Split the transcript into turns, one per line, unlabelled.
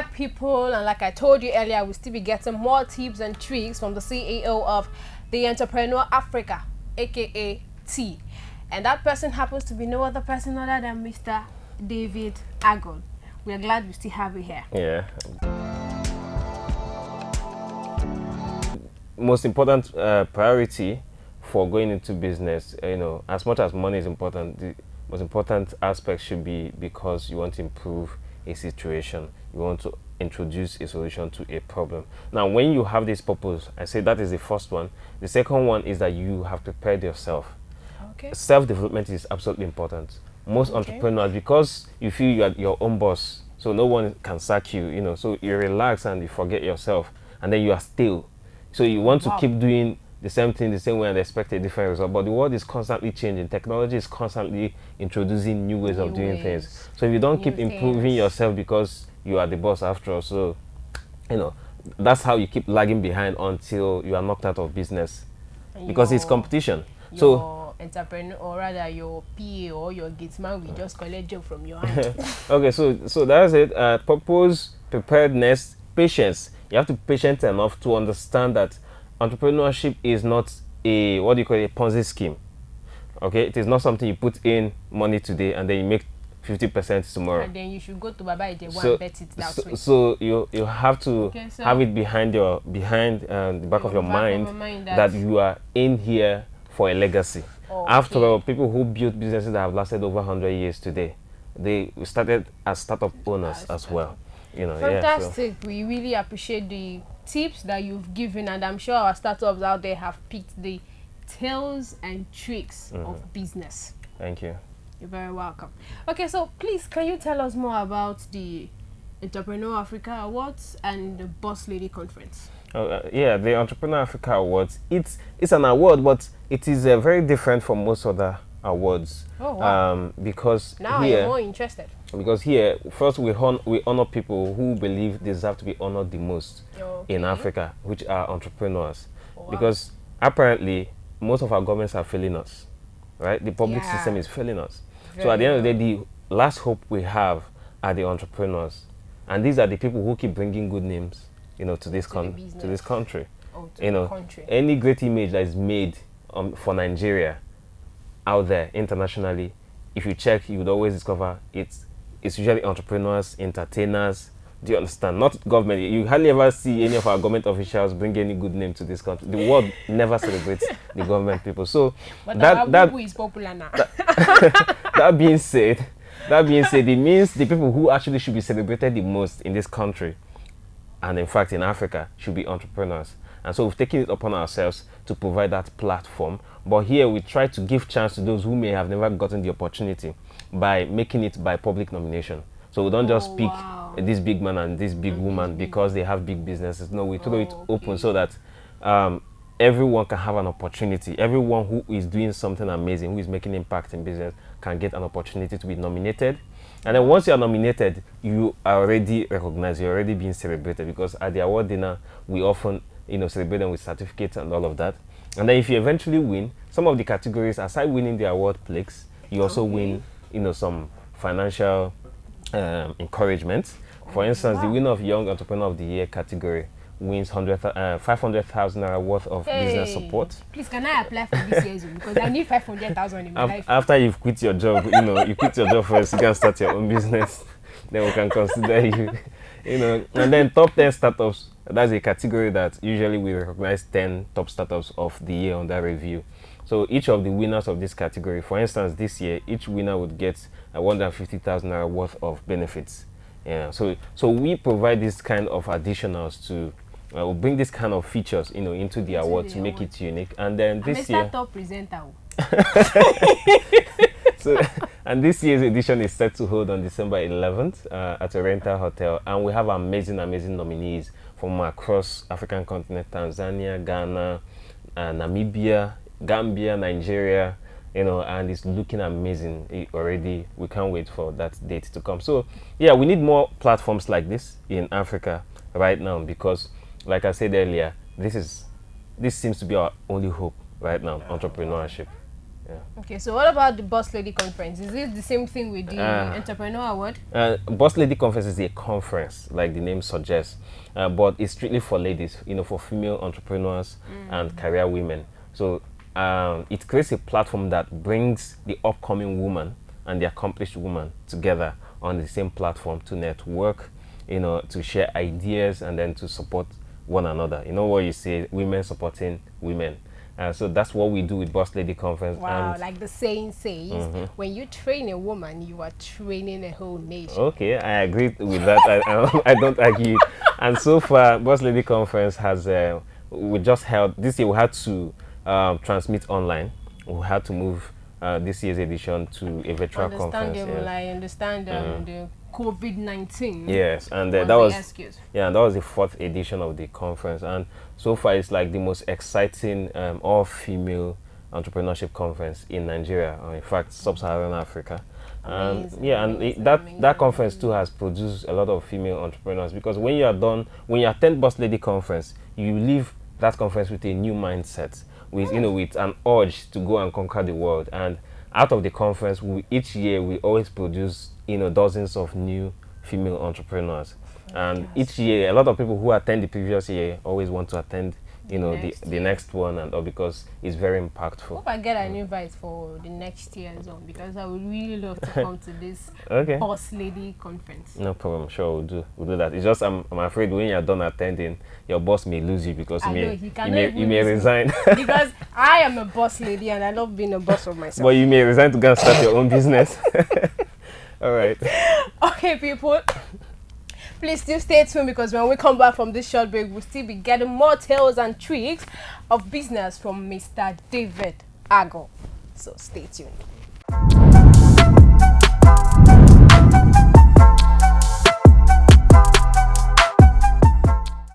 black people, and like I told you earlier, we'll still be getting more tips and tricks from the CEO of the Entrepreneur Africa, aka T. And that person happens to be no other person other than Mr. David Agon. We are glad we still have you here.
Yeah. Most important priority for going into business, as much as money is important, the most important aspect should be because you want to improve a situation. You want to introduce a solution to a problem. Now, when you have this purpose, I say that is the first one. The second one is that you have prepared yourself.
Okay.
Self-development is absolutely important. Most entrepreneurs, because you feel you are your own boss, so no one can sack you, so you relax and you forget yourself, and then you are still. So you want to keep doing the same thing the same way and expect a different result. But the world is constantly changing. Technology is constantly introducing new ways of doing things. So if you don't keep improving yourself because you are the boss after all, so that's how you keep lagging behind until you are knocked out of business, because it's competition. So
entrepreneur, or rather your PA or your gateman, will just collect job from your hand.
Okay, so that's it. Purpose, preparedness, patience. You have to be patient enough to understand that entrepreneurship is not a Ponzi scheme. Okay, it is not something you put in money today and then you make 50% tomorrow.
And then you should go to Baba Ide and bet it that way.
So you have to have it behind the back of your mind that you are in here for a legacy. After all, people who build businesses that have lasted over 100 years today, they started as startup owners as well.
Fantastic. We really appreciate the tips that you've given, and I'm sure our startups out there have picked the tales and tricks of business.
Thank you.
You're very welcome. Okay, so please, can you tell us more about the Entrepreneur Africa Awards and the Boss Lady Conference?
Yeah, the Entrepreneur Africa Awards, it's an award, but it is very different from most other awards.
Oh, wow.
Because
now
here,
I'm more interested.
Because here, first we honor people who believe deserve to be honored the most in Africa, which are entrepreneurs. Oh, wow. Because apparently most of our governments are failing us, right? The public system is failing us. So at the end of the day, the last hope we have are the entrepreneurs, and these are the people who keep bringing good names, to this country. Any great image that is made for Nigeria out there internationally, if you check, you would always discover it's usually entrepreneurs, entertainers. Do you understand? Not government. You hardly ever see any of our government officials bring any good name to this country. The world never celebrates the government people. So
but that is popular now.
That being said, it means the people who actually should be celebrated the most in this country, and in fact in Africa, should be entrepreneurs. And so we've taken it upon ourselves to provide that platform. But here we try to give chance to those who may have never gotten the opportunity by making it by public nomination. So we don't just pick this big man and this big woman because they have big businesses. No, we throw it open so that everyone can have an opportunity. Everyone who is doing something amazing, who is making impact in business, can get an opportunity to be nominated. And then once you are nominated, you are already recognized. You're already being celebrated, because at the award dinner, we often celebrate them with certificates and all of that. And then if you eventually win, some of the categories, aside winning the award plaques, you also win, some financial encouragement. For instance, the winner of Young Entrepreneur of the Year category wins 500,000 naira worth of business support.
Please, can I apply for this year's one? Because I need 500,000 in my life.
After you've quit your job, you quit your job first, you can start your own business. Then we can consider you. And then top 10 startups. That's a category that usually we recognize 10 top startups of the year on that review. So each of the winners of this category, for instance, this year, each winner would get 150,000 naira worth of benefits. Yeah. So we provide this kind of additionals to we'll bring this kind of features, into the award to make it unique. And then this year,
startup presenter.
And this year's edition is set to hold on December 11th at a rental hotel, and we have amazing nominees from across African continent: Tanzania, Ghana, Namibia, Gambia, Nigeria, and it's looking amazing already. We can't wait for that date to come. So yeah, we need more platforms like this in Africa right now, because like I said earlier, this seems to be our only hope right now, entrepreneurship.
Okay, so what about the Boss Lady Conference? Is it the same thing with the Entrepreneur Award?
Boss Lady Conference is a conference, like the name suggests, but it's strictly for ladies, for female entrepreneurs and career women. So it creates a platform that brings the upcoming woman and the accomplished woman together on the same platform to network, to share ideas and then to support one another. You know what you say, women supporting women. So that's what we do with Boss Lady Conference.
Wow, like the saying says, when you train a woman, you are training a whole nation.
Okay, I agree with that. I don't argue. And so far, Boss Lady Conference has, we just held, this year we had to transmit online. We had to move this year's edition to a virtual conference.
Yes. I understand the COVID-19.
Yes, and that was that was the 4th edition of the conference, and so far it's like the most exciting all-female entrepreneurship conference in Nigeria, or in fact sub-Saharan Africa. That conference too has produced a lot of female entrepreneurs, because when you attend Boss Lady Conference, you leave that conference with a new mindset, with with an urge to go and conquer the world. And out of the conference, each year we always produce dozens of new female entrepreneurs. And each year, a lot of people who attend the previous year always want to attend the next one, and all, because it's very impactful.
Hope I get an invite for the next year as well, because I would really love to come to this Boss Lady Conference.
No problem, sure, we'll do that. It's just I'm afraid when you're done attending, your boss may lose you, because you may resign.
Because I am a boss lady and I love being a boss of myself.
But you may resign to go and start your own business. All right. Okay,
people. Please still stay tuned, because when we come back from this short break, we'll still be getting more tales and tricks of business from Mr. David Ago. So stay tuned.